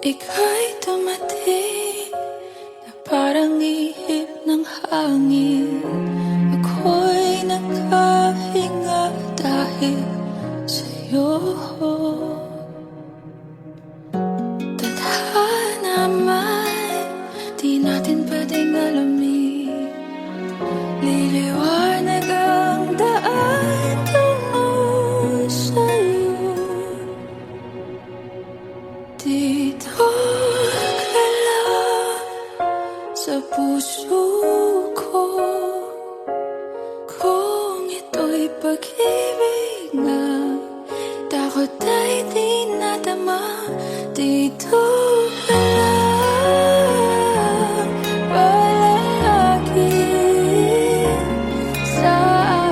Ika'y dumating na parang ihip ng hangin. Ako'y nagkahinga dahil sa'yo. Tadhana man, di natin pwedeng alamin. Liliwanag ang daan tungo sa'yo. Dito ka lang sa puso ko. Kung ito'y pag-ibig nga, takot ay di nadama. Dito ka lang palagi sa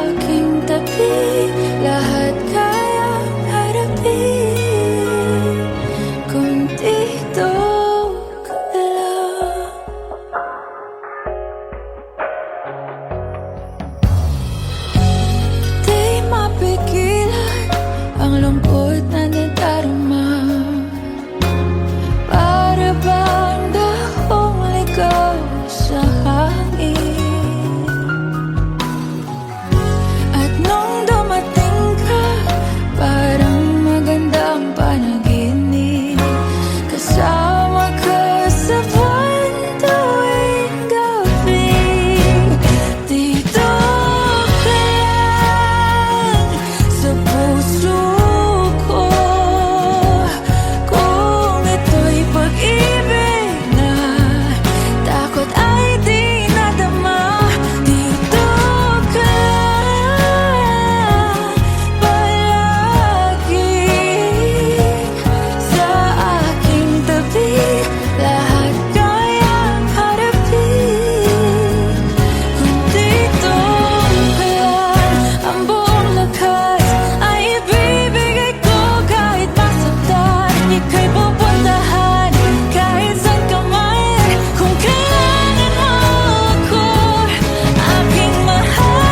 aking tabi. Lahat kayang harapin kung dito ka lang. Di mapigilan ang lungkot na nadarama. Para bang dahong ligaw sa hangin. At nung dumating ka, parang magandang panaginip. Kasama ka sa buwan tuwing gabi. Dito ka lang sa puso ko. Kung ito'y pag-ibig na, takot ay di nadama. Dito ka lang palagi sa aking tabi. Lahat kayang harapin kung dito ka lang. Ang buong lakas ay ibibigay ko kahit masaktan. Ika'y pupuntahan kahit saan ka man. Kung kailangan mo ako, aking mahal.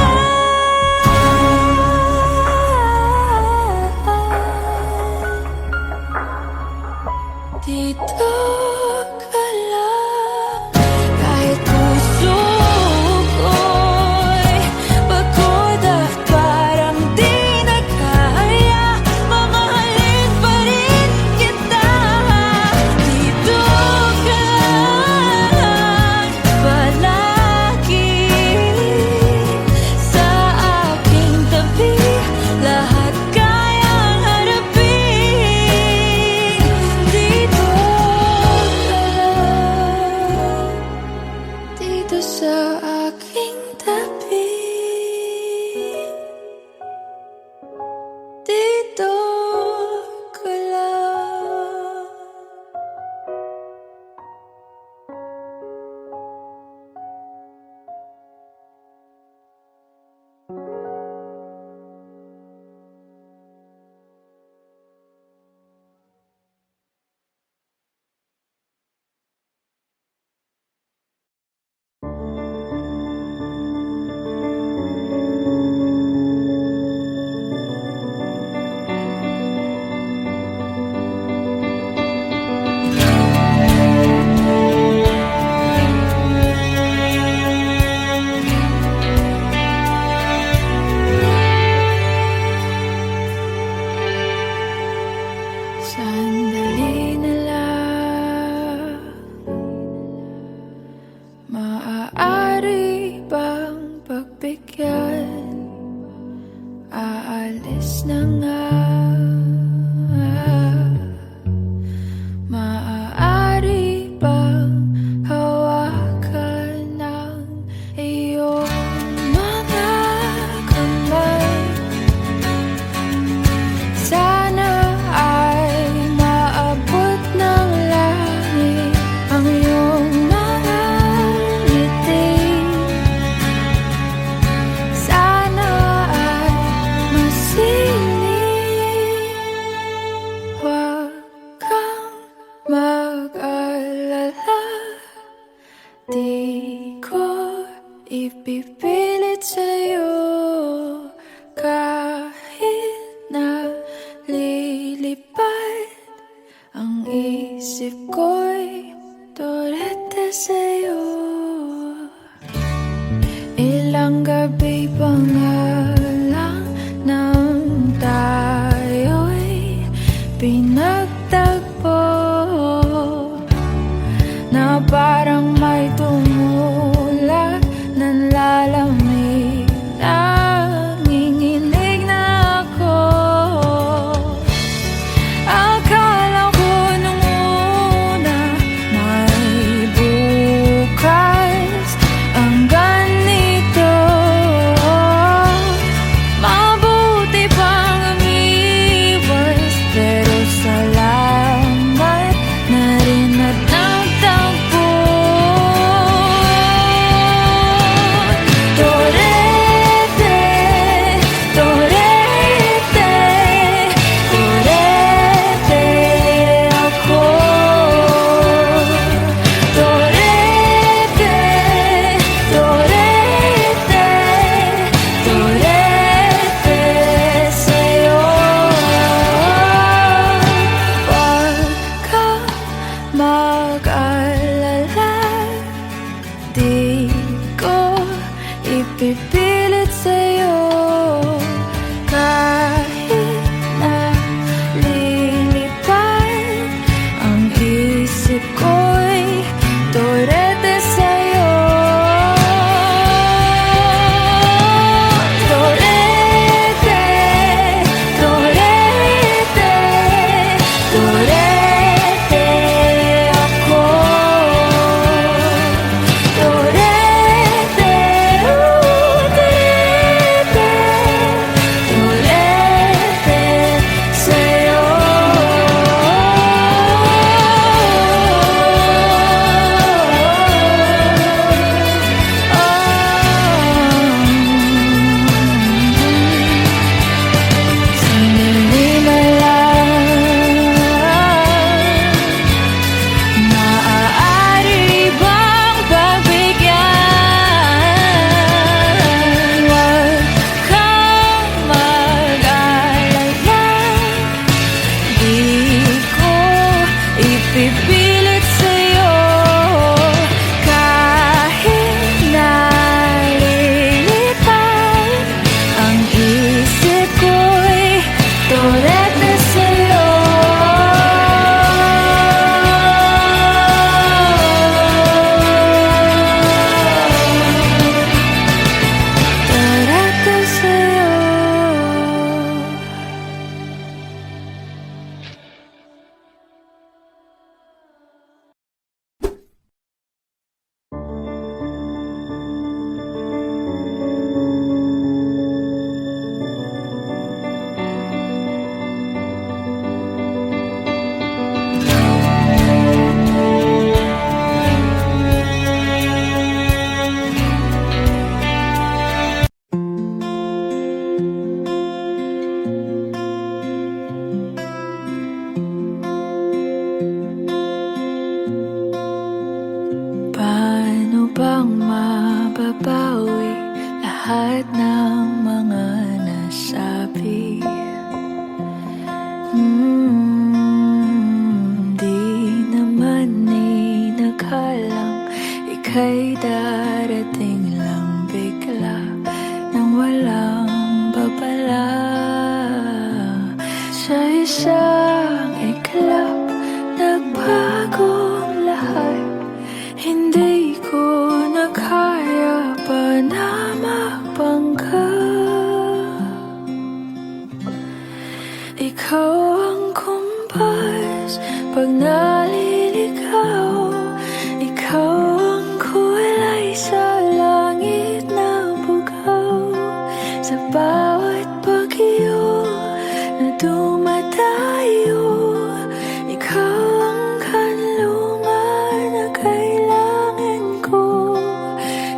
Dito ka lang kahit puso ko'y pagod at parang di na kaya. Mamahalin pa rin kita. Dito ka lang palagi sa aking tabi. Lahat kayang harapin. Dito ka lang, dito sa aking tabi. Dito ka lang. Sandali na lang, maaari bang pagbigyan? Aalis na nga. Maaari bang hawakan ng iyong mga kamay? Sana ay isip ko'y turete sa'yo. Ilang gabi pa nga lang nang tayo'y pinagtagpo, na parang may tumulak ng lalamig. Nanginginig na ako. Akala ko nung una may bukas ang ganito. Mabuti pang umiwas, pero salamat na rin at nagtagpo. Torete, torete, torete ako. Torete, torete, torete sa'yo. Huwag kang mag-alala, di ko ipipilit sa'yo. Kahit na lilipad ang isip ko'y torete sa'yo. Torete, torete, torete ako. Torete, torete, torete sa'yo. Sandali na lang, maaari bang pagbigyan? Huwag kang mag-alala, di ko ipipilit sa'yo. Kahit na lilipad ang isip ko'y torete sa'yo. Torete sa'yo. Paano bang mababawi lahat ng mga nasabi? Di naman inakalang ika'y darating lang bigla nang walang babala. Sa isang iglap, nagbagong lahat. Hindi ko na kaya pa na magbangga. Ikaw ang kumpas pag naliligaw. Ikaw ang kulay sa langit na bugaw. Sa bawat bagyo na dumadayo, ikaw ang kanlungan na kailangan ko.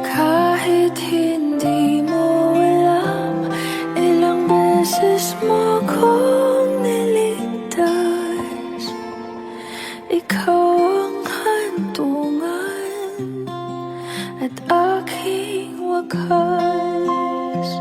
Kahit hindi mo alam, ilang beses mo kong niligtas. Ikaw ang hantungan at aking wakas.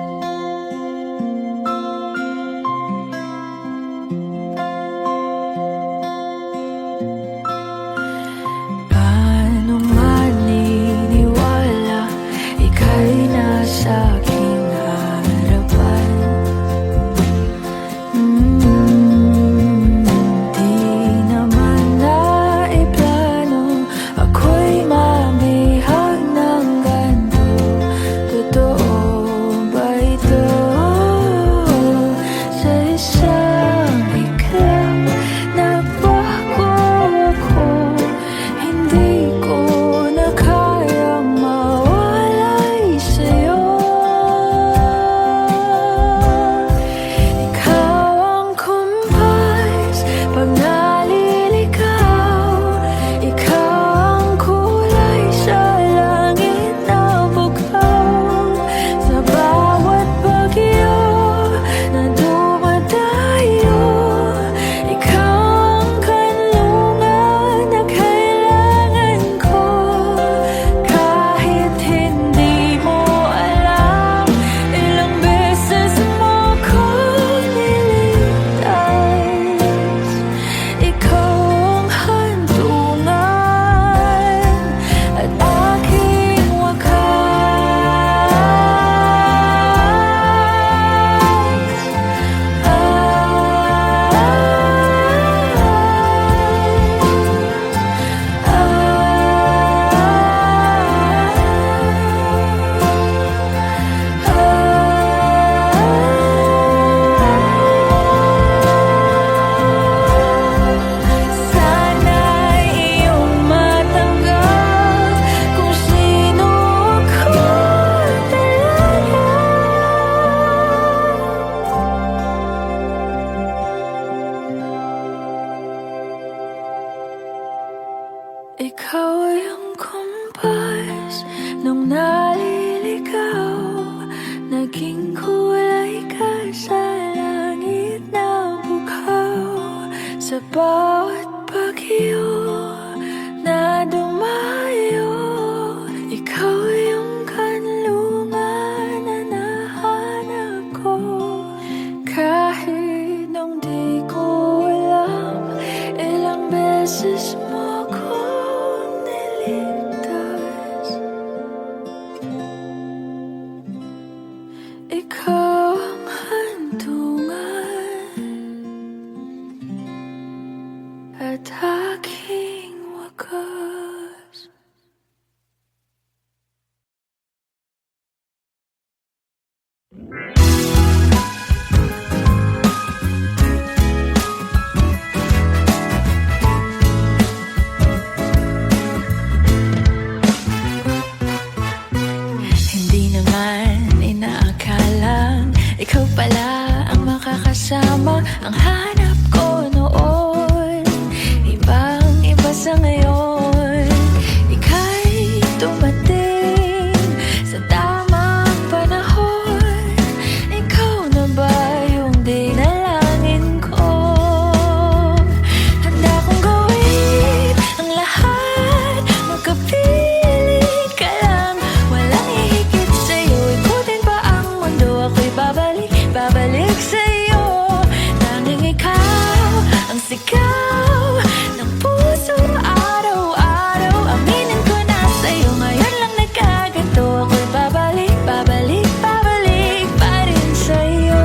Ikaw yung kumpas nung naliligaw, naging kulay ka sa langit na bukaw. Sa bawat bagyo na dumayo, ikaw yung kanlungan na nahanap ko. Kahit nung di ko alam, ilang beses mo kong niligtas. Ikaw ang hantungan at aking wakas. Hindi naman inaakalang ikaw pala ang makakasama. Ang hanap ko noon, ibang-iba sa ngayon. Ika'y dumating sa tamang panahon. Ikaw na ba yung dinalangin ko? Handa kong gawin ang lahat, magkapiling ka lang. Walang hihigit sa'yo, ikutin pa ang mundo. Ako'y babalik sa'yo. Tanging ikaw ang sigaw ng puso araw-araw. Aminin ko na sa'yo, ngayon lang nagkaganto. Ako'y babalik pa rin sa'yo.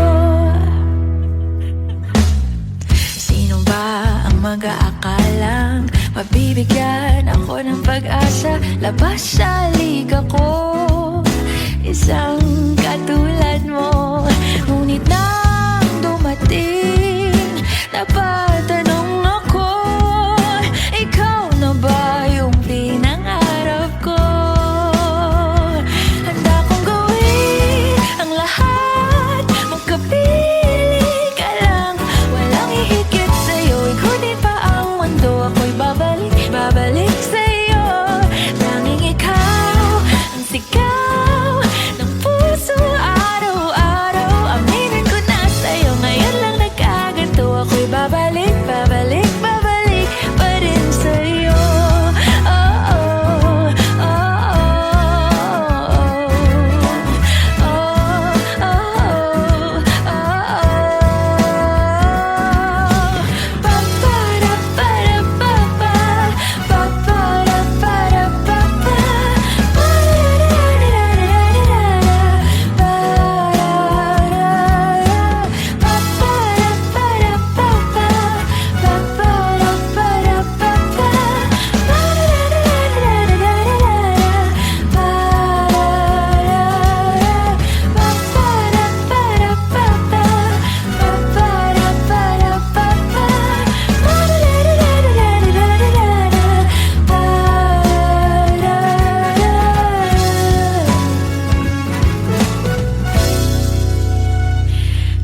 Sino ba ang mag-aakalang mabibigyan ako ng pag-asa? Labas sa liga ko, isang katulad mo. Ngunit nang dumating, napatanong ako, ikaw na ba yung pinangarap ko? Handa kong gawin ang lahat, magkapili ka lang. Walang hihigit sa'yo, ikutin pa ang mundo. Ako'y babalik sa'yo. Tanging ikaw ang sigaw ng puso araw-araw. Aminin ko na sa'yo, ngayon lang nagkaganto. Ako'y babalik pa rin sa'yo. Oh, oh, oh, oh, oh, oh, oh. Pa-pa-ra-pa-ra-pa-pa, pa-pa-ra-pa-ra-pa-pa,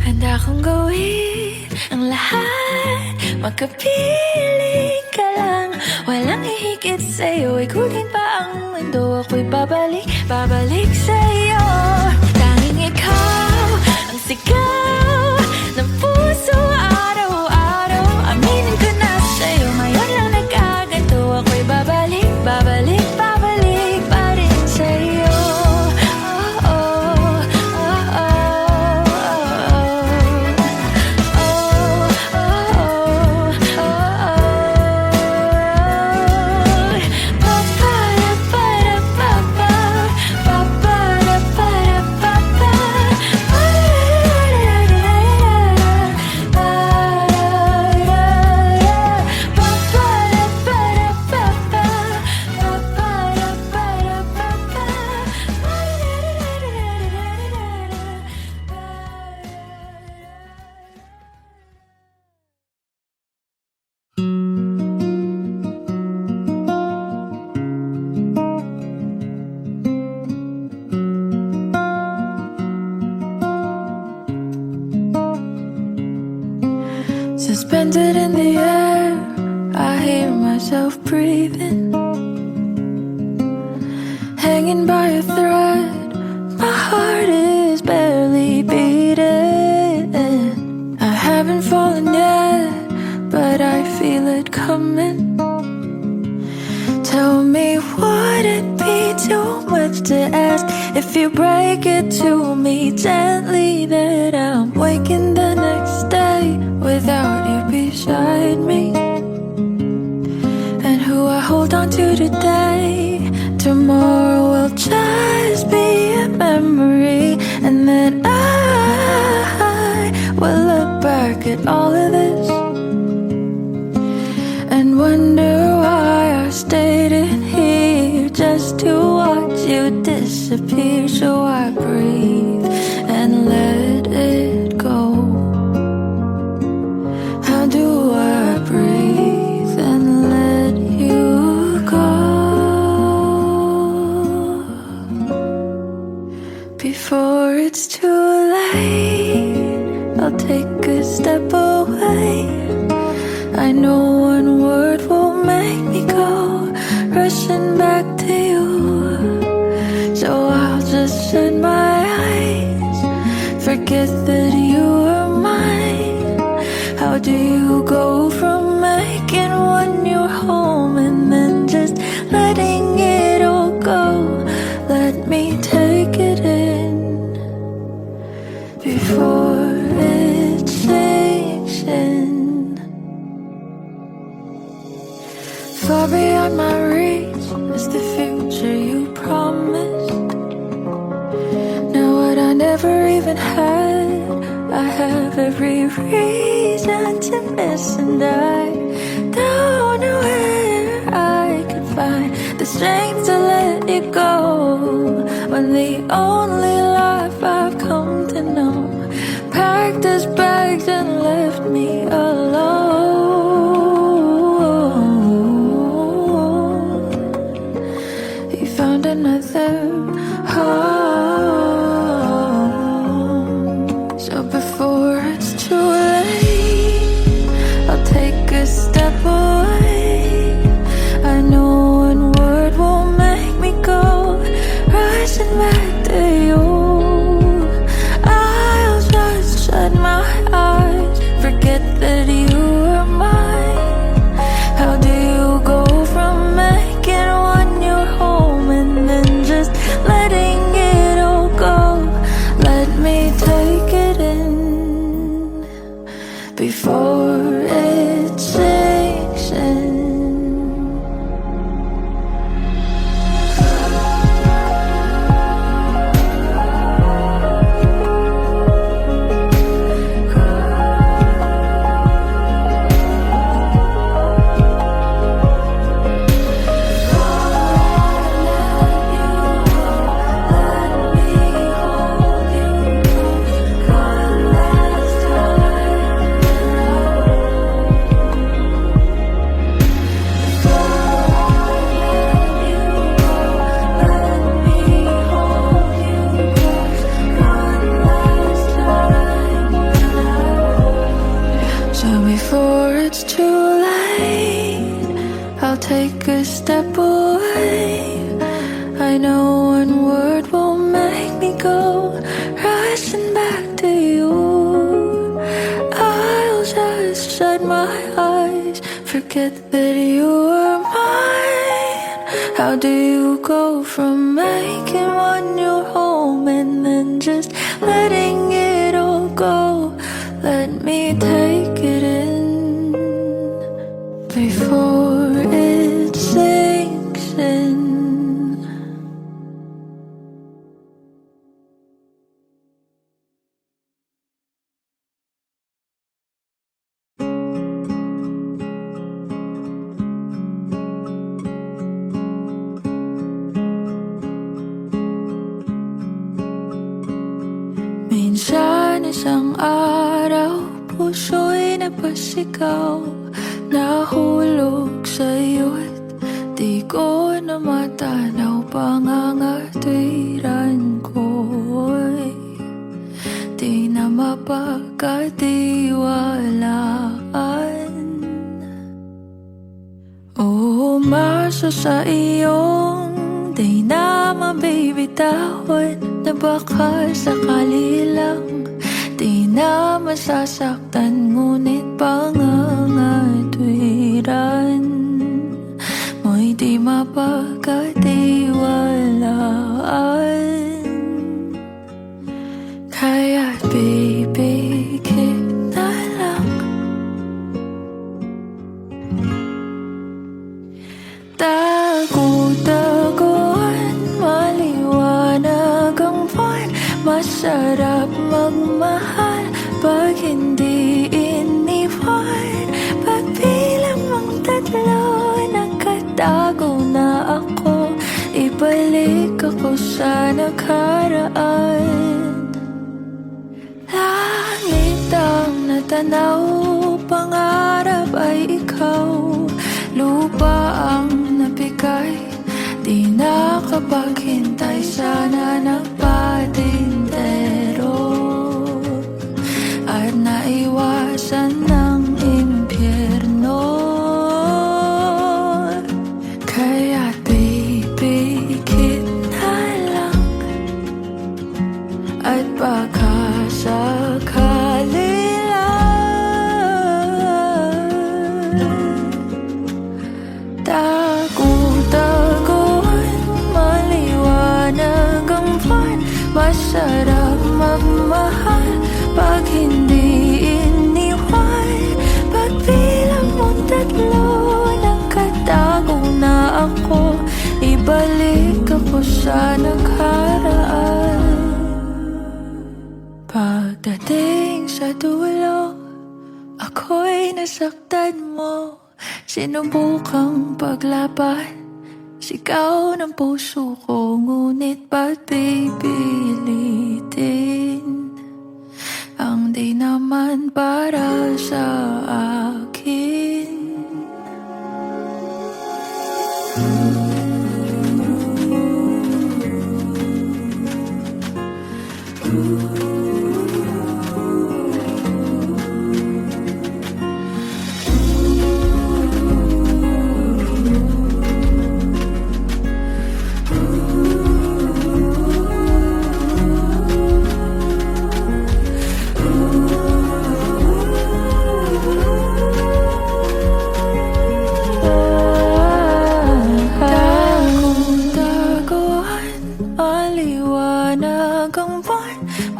handa akong gawin ang lahat, magkapiling ka lang. Walang hihigit sa'yo, ikutin pa ang mundo. Ako'y babalik sa'yo. Tanging ikaw ang sigaw ng puso araw-araw. Aminin ko na sa'yo, ngayon lang nagkaganto. Ako'y babalik pa rin sa'yo. Oh, oh, oh, oh, Suspended in the air, I hear myself breathing. hanging by a thread. My heart is barely beating. I haven't fallen yet, but I feel it coming. Tell me, would it be too much to ask if you break it to me gently that I'm waking the next day without you beside me? And who I hold on to today, tomorrow will just be a memory. And then I will look back at all of this and wonder why I stayed in here just to watch you disappear. So I breathe and let it go. How do I breathe and let you go before it's too late? I'll take a step away. I know one word will make me go rushing back to you. So I'll just shut my eyes, forget that you are mine. How do you go from making one your home and then just letting it all go? Let me take it in before it sinks in. Far beyond my reach is the future you promised. Now what I never even had, I have every reason to miss. And I don't know where I can find the strength to let it go, when the only life I've come to know packed his bags and left me alone. Found another home. So before it's too late, I'll take a step away. I know one word won't make me go rushing back to you. I'll just shut my eyes, forget that you are mine. How do you go from making one your home and then just letting it all go? Let me take it in before it sinks in. Before it's too late, I'll take a step away. I know one word will make me go rushing back to you. I'll just shut my eyes, forget that you are mine. How do you go from making one your home and then just letting it all go? Let me take it in before it sinks in. Minsan isang araw, puso'y napasigaw, nahulog sa'yo't di ko na matanaw. Pangangatwiran ko'y di na mapagkatiwalaan. Umasa sa iyong di na mabibitawan na baka sakali lang di na masasaktan, ngunit pangangatwiran mo'y di mapagkatiwalaan. Kaya't bibigyan na lang. Tago-taguan, maliwanag ang buwan. Masarap magmahal pag hindi iniwan. Pagbilang mong tatlo, nakatago na ako. Ibalik ako sa nakaraan. Langit ang natanaw, pangarap ay ikaw. Lupa ang nabigay, di nakapaghintay. Sana nagpatintero at naiwasan ng impyerno. Kaya't bibigit na lang at baka sakali masarap magmahal pag hindi iniwan. Pagbilang mong tatlo, nakatago na ako. Ibalik ako sa nakaraan. Pagdating sa dulo, ako'y nasaktan mo. Sinubukang paglaban, sigaw ng puso ko, ngunit pagpipilitin ang di naman para sa akin.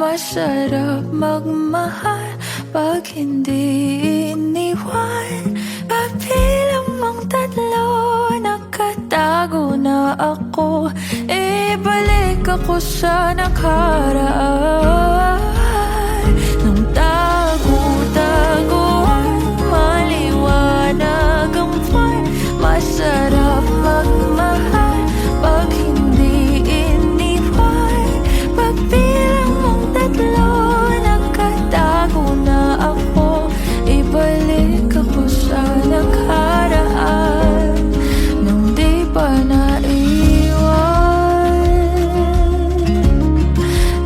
Masarap magmahal pag hindi iniwan. Pagbilang mong tatlo, nakatago na ako. Ibalik ako sa nakaraan. Nung tago-taguan, maliwanag ang buwan. Masarap magmahal pag hindi iniwan. Pagbilang nakatago na ako. Ibalik ako sa nakaraan. Nung di pa naiwan,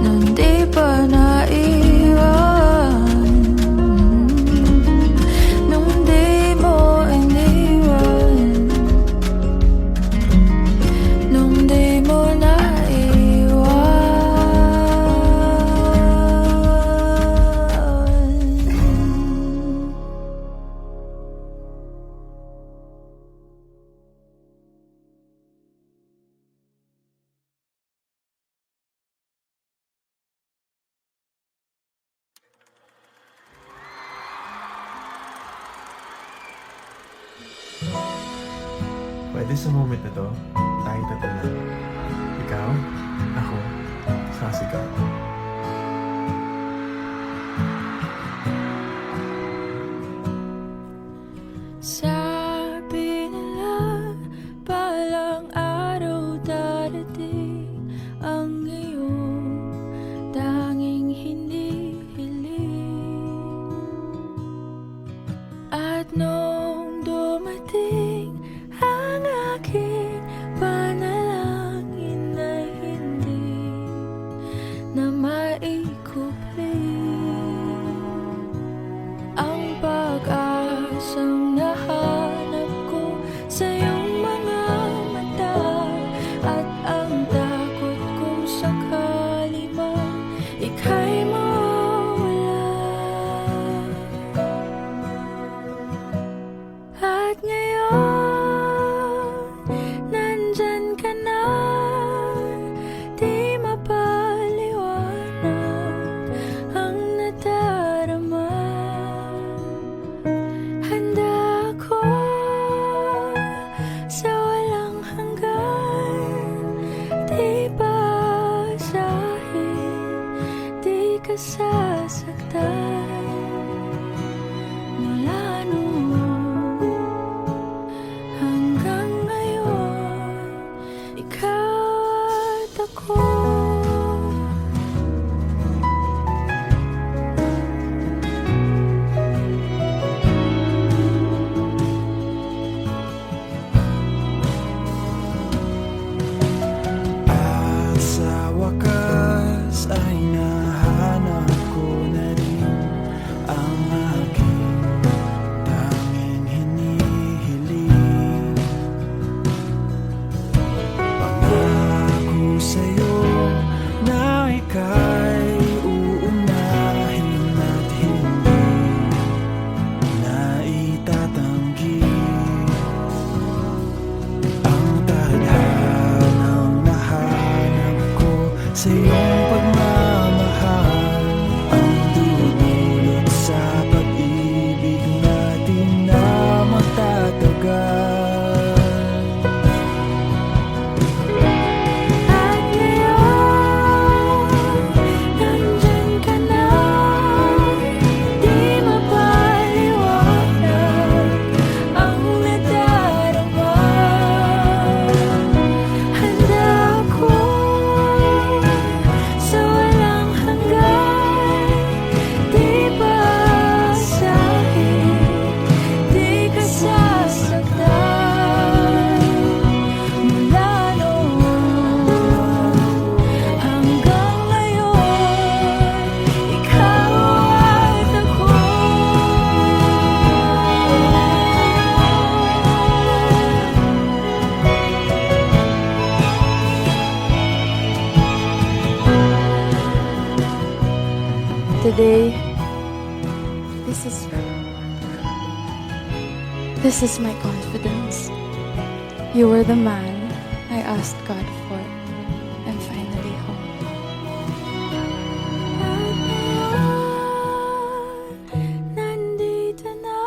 nung di pa naiwan, nung di mo iniwan, nung di mo Pwede sa moment na to, tayo tatlo lang. Ikaw, ako, sasigaw. Sabi nila, balang araw darating ang iyong tanging hinihiling. At nung dumating ang aking panalangin ay hindi na At ngayon, nandyan ka na, di mapaliwanag ang nadarama. Handa ako sa walang hanggan, di basahin, di ka sasaktan. Mula noon hanggang ngayon, ikaw at ako. At sa wakas ay nahanap ko na rin ang aking tanging hinihiling. Pangako sa'yo na ika'y uunahin at hindi na itatanggi ang tadhanang nahanap ko sa iyong pagmamahal, ang dudulot sa pag-ibig natin na magtatagal. At ngayon, nandyan ka na, di mapaliwanag ang nadarama. Handa ako sa walang hanggan, di basahin, di ka sasaktan. Mula noon hanggang ngayon, ikaw at ako. Today, this is my confidence. You were the man I asked God for. I'm finally home. Nandito na,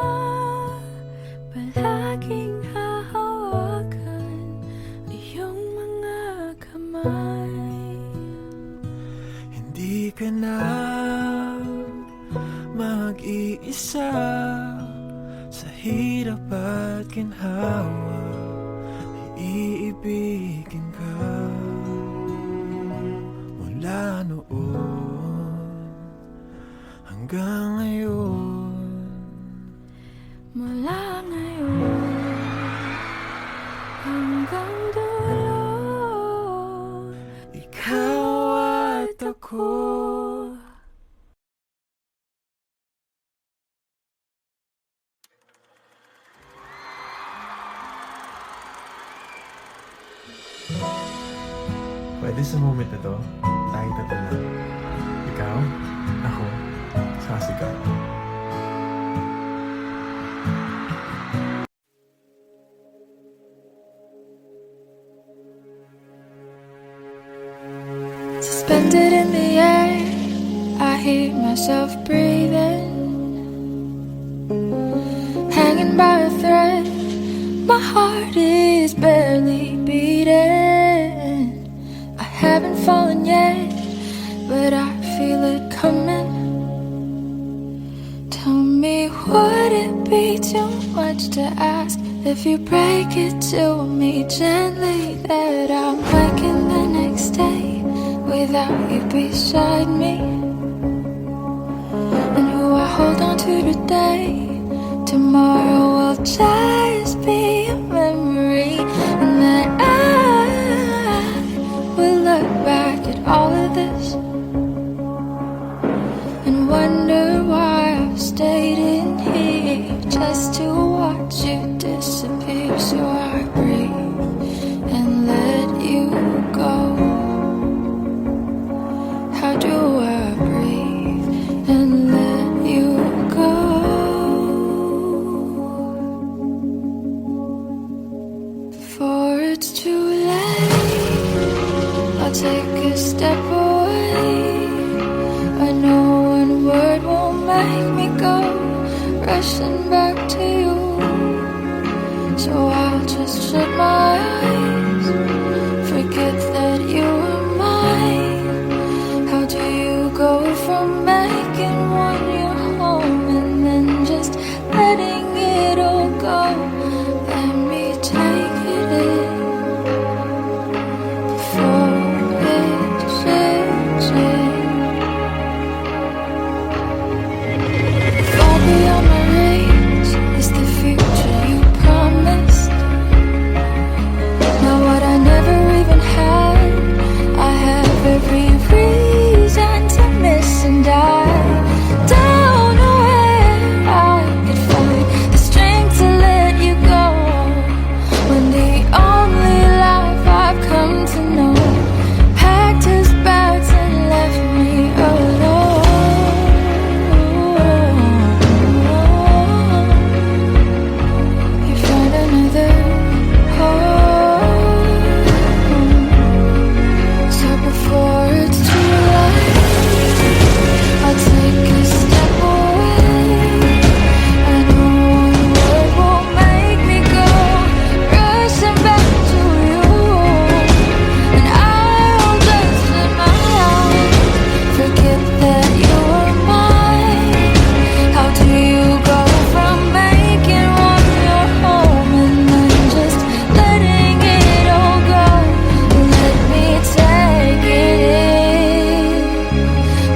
palaging hahawakan iyong mga kamay. Hindi ka na mag-iisa sa hirap at ginhawa, iibigin ka. Mula noon hanggang ngayon, Mula ngayon hanggang dulo, ikaw at ako. Pwede sa moment na to, tayo tatlo lang. Ikaw, ako, saka si God. suspended in the air, I hear myself breathing, hanging by a thread. My heart is barely beating. I haven't fallen yet, but I feel it coming. Tell me, would it be too much to ask if you break it to me gently that I'm waking the next day without you beside me? And who I hold on to today, tomorrow will just be a memory. And that I will look back at all of this and wonder why I've stayed in here just to watch you disappear. So I breathe and let you go. How do I breathe and let you go? it's too late, I'll take a step away. I know one word won't make me go rushing back to you. So I'll just shut my eyes, forget that you are mine. How do you go from making one your home and then just letting it all go? Let me take it in before it sinks in. Far beyond my reach is the future you promised. Now what I never even had, I have every reason to miss, and I don't know where I could find the strength to let you go when the only life I've come to know packed his bags and left me alone. You find another home. So before it's too late, I'll take a step away. I know one word won't make me go rushing back to you, and I'll just let my eyes forget that you are mine. How do you go from making one your home and then just letting it all go? Let me take it in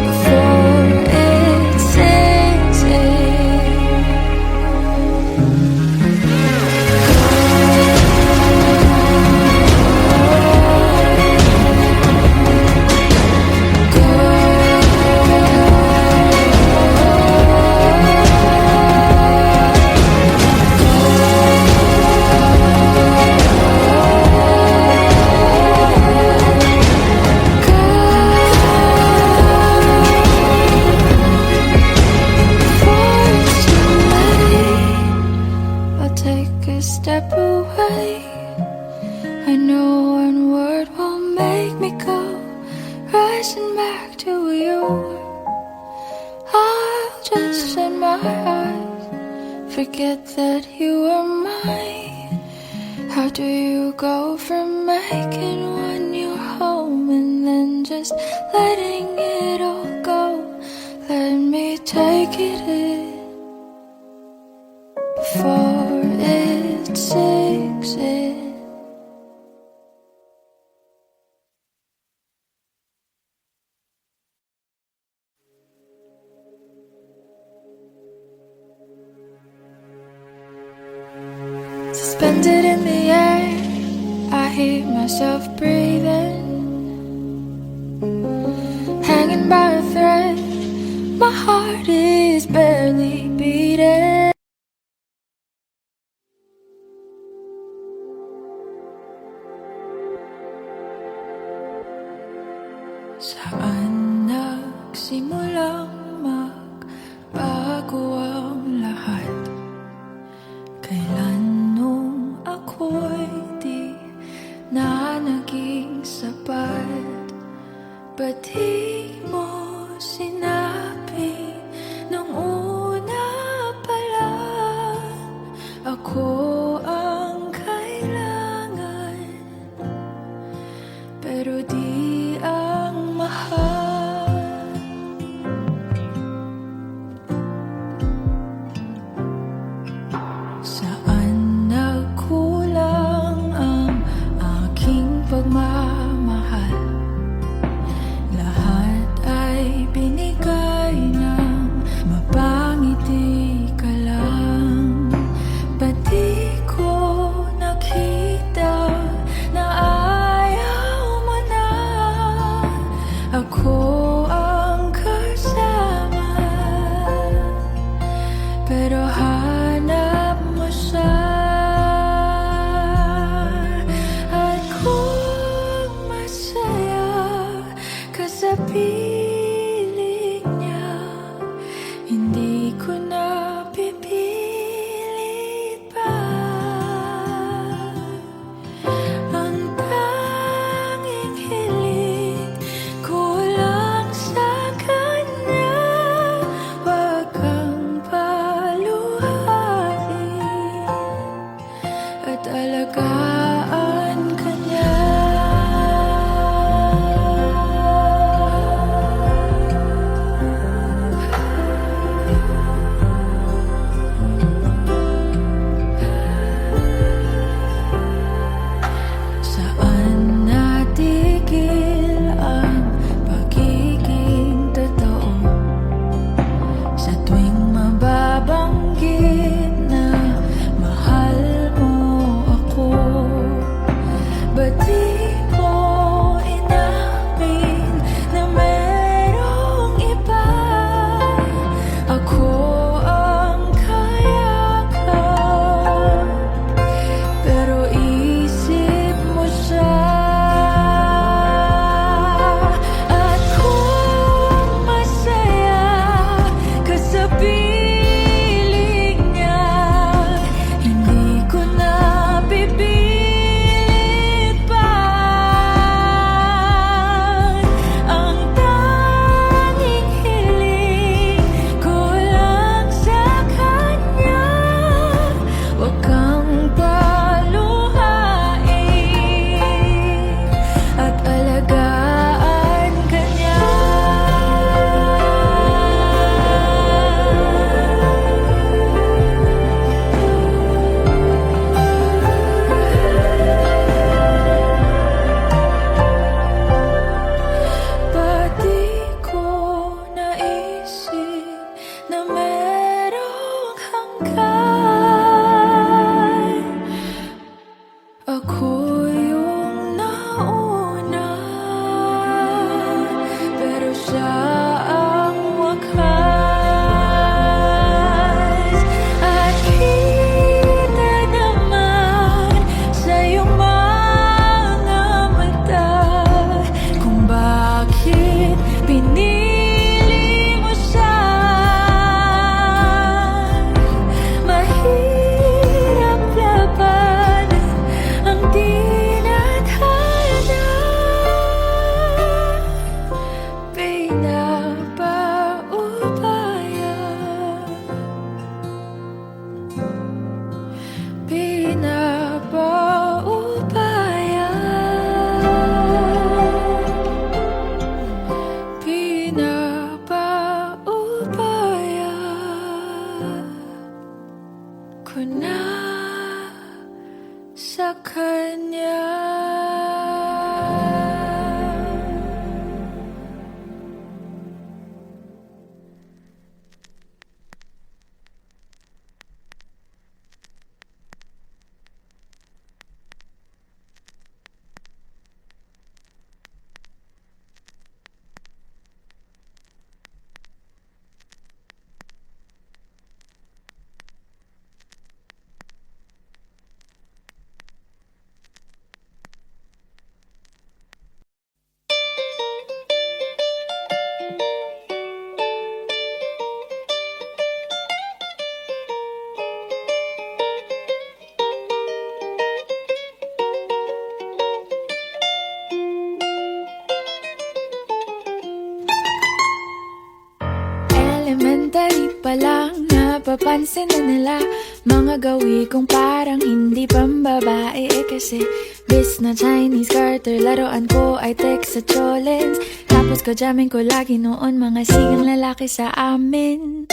before it sinks in. Before it's too late, I'll take a step away. I know one word won't make me go rushing back to you. I'll just shut my eyes, forget that you are mine. How do you go from making one your home and then just letting it all go? Let me take it in before it sinks in. Suspended in the air, I hear myself breathing, hanging by a thread. My heart is barely beating. Saan nagsimulang magbago ang lahat? Kailan nung ako'y di na naging sapat? Ba't di mo sinabi nung una pa lang ako ang kailangan, pero di ang mahal? at alagaan ka niya. Saan natigil ang pagiging totoo? Sa tuwing mababanggit na mahal mo ako, ba't di mo inamin na merong iba? Ako ang kayakap, pero isip mo siya. At kung masaya ka sa piling niya, hindi ko na pipilit pa. Ang tanging hiling ko lang sa kanya, huwag kang paluhain at alagaan ka niya. Ba't di ko naisip na merong hanggan? Ako yung nauna, pero siya ang wakas. At kita naman sa iyong mga mata kung bakit pinili mo siya. Mahirap labanan ang tinadhana. Pinapaubaya, pinapaubaya, pinapaubaya ko na sa kanya. Elementary pa lang, napapansin na nila mga gawi kong parang hindi pambabae. Kasi bis na Chinese Carter, laruan ko ay text sa cholens. Tapos kajamin ko lagi noon mga sigang lalaki sa amin.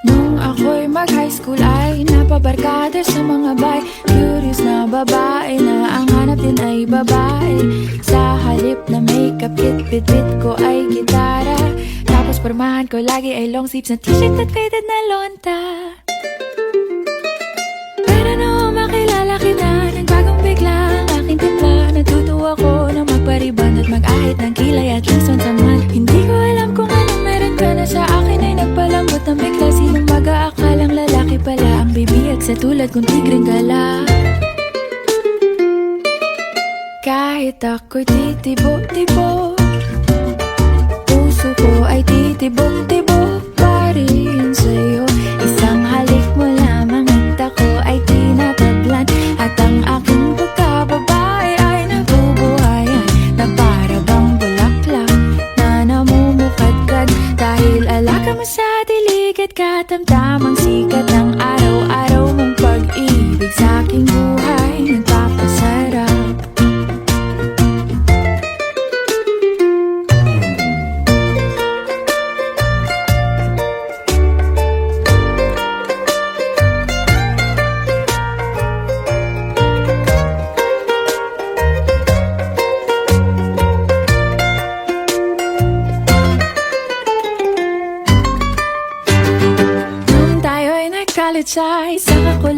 Nung ako'y mag-high school ay napabarkada sa mga bay. Curious na babae na ang hanap din ay babae. Sa halip na makeup kit, bit-bit ko ay gitara. Tapos pormahan ko lagi ay long sleeves na t-shirt at faded na lonta. Pero nung makilala kita, nagbagong bigla ang aking timpla. Natutuwa ko na magpariban at mag-ahit ng kilay at least once a month. Hindi ko alam kung anong meron ka na sa akin ay nagpalambot ng bigla. Sinong mag-aakalang lalaki pala ang bibiyag sa tulad kong tigreng gala. Kahit ako'y titibo-tibo, puso ko ay titibok-tibok pa rin sa'yo. Isang halik mo lamang at ako ay tinatablan. At ang aking pagkababae ay nabubuhayan na para bang bulaklak na namumukadkad. Dahil alaga mo sa dilig at katamtamang sikat ng araw-araw mong pag-ibig.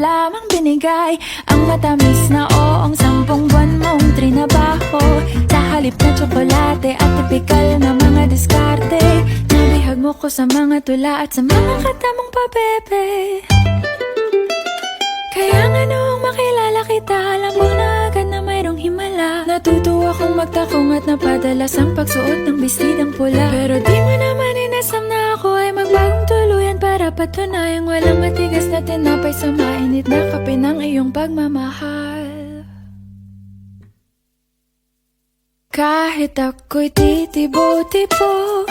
lamang binigay ang matamis na oong 10 buwan mong trinabaho. Sa halip na tsokolate at tipikal na mga diskarte, nabihag mo ko sa mga tula at sa mga katamong pabebe. Kaya nga noong makilala kita, alam mo na agad na mayroong himala. Natutuwa kong magtakong at napadalas ang pagsuot ng bestidang pula. Pero di mo naman inasam na ako ay magbagong tuluyan para patunayang walang matigas na tinapay sa mainit na kape ng iyong pagmamahal. Kahit ako'y titibok-tibok,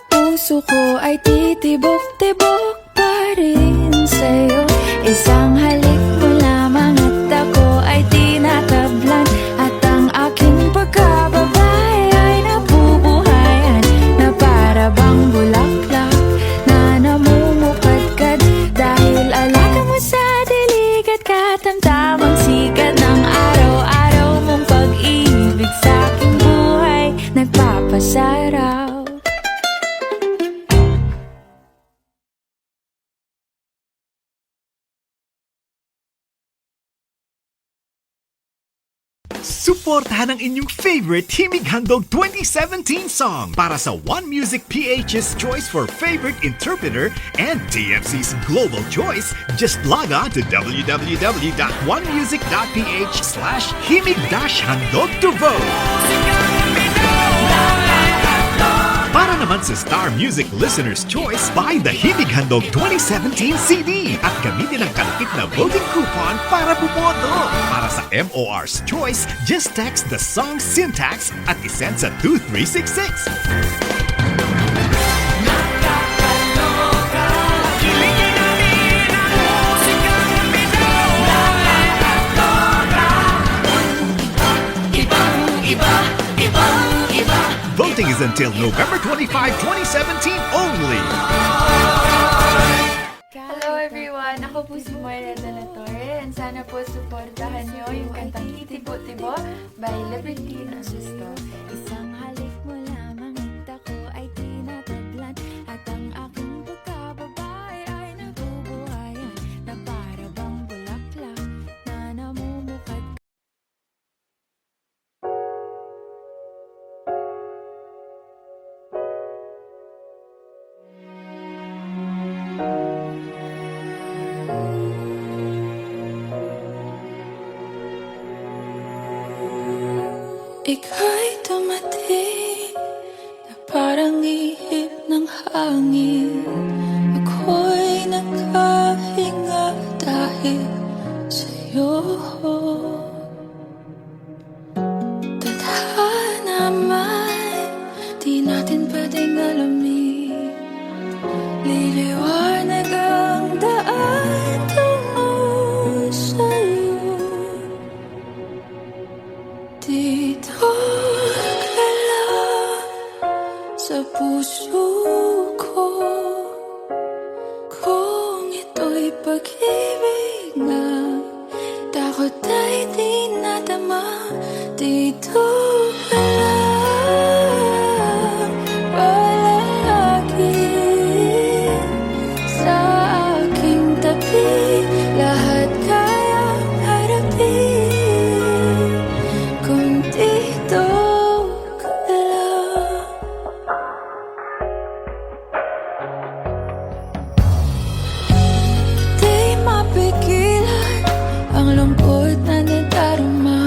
puso ko ay titibok-tibok pa rin sa'yo. Isang halik mo lamang at ako ay tinatablan, at ang aking pagkababae ay nabubuhayan na para bang bulaklak na namumukadkad. Dahil alaga mo sa dilig at katamtamang sikat ng araw-araw mong pag-ibig sa aking buhay nagpapasaraw. Suportahan ang inyong favorite Himig Handog 2017 song para sa One Music PH's choice for favorite interpreter and TFC's global choice. Just log on to www.onemusic.ph/himig-handog to vote. Para naman sa Star Music Listener's Choice, buy the Himig Handog 2017 CD at gamitin ang kalakip na voting coupon para bumoto. Para sa MOR's Choice, just text the song syntax at isend sa 2366. Voting is until November 25, 2017 only. Hello everyone! Ako po si Moira de la Torre, and sana po suportahan nyo yung kantang Titibo-Tibo by Libertino Justo. Isang halik mo lamang at ako ay tinatablan, at ang aking pagkababae ay nabubuhayan na para bang bulaklak na namumukad. Ika'y dumating na parang ihip ng hangin. Ako'y nakahinga dahil sa'yo. Tadhana man, di natin pwedeng alamin. Liliwanag ang daan tungo sa'yo. Dito ka lang sa puso ko, kung ito'y pag-ibig na takot ay di nadama. Dito ka lang palagi sa aking tabi, lahat kayang harapin kung dito ka lang. Di mapigilan ang lungkot na nadarama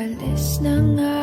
Alis na nga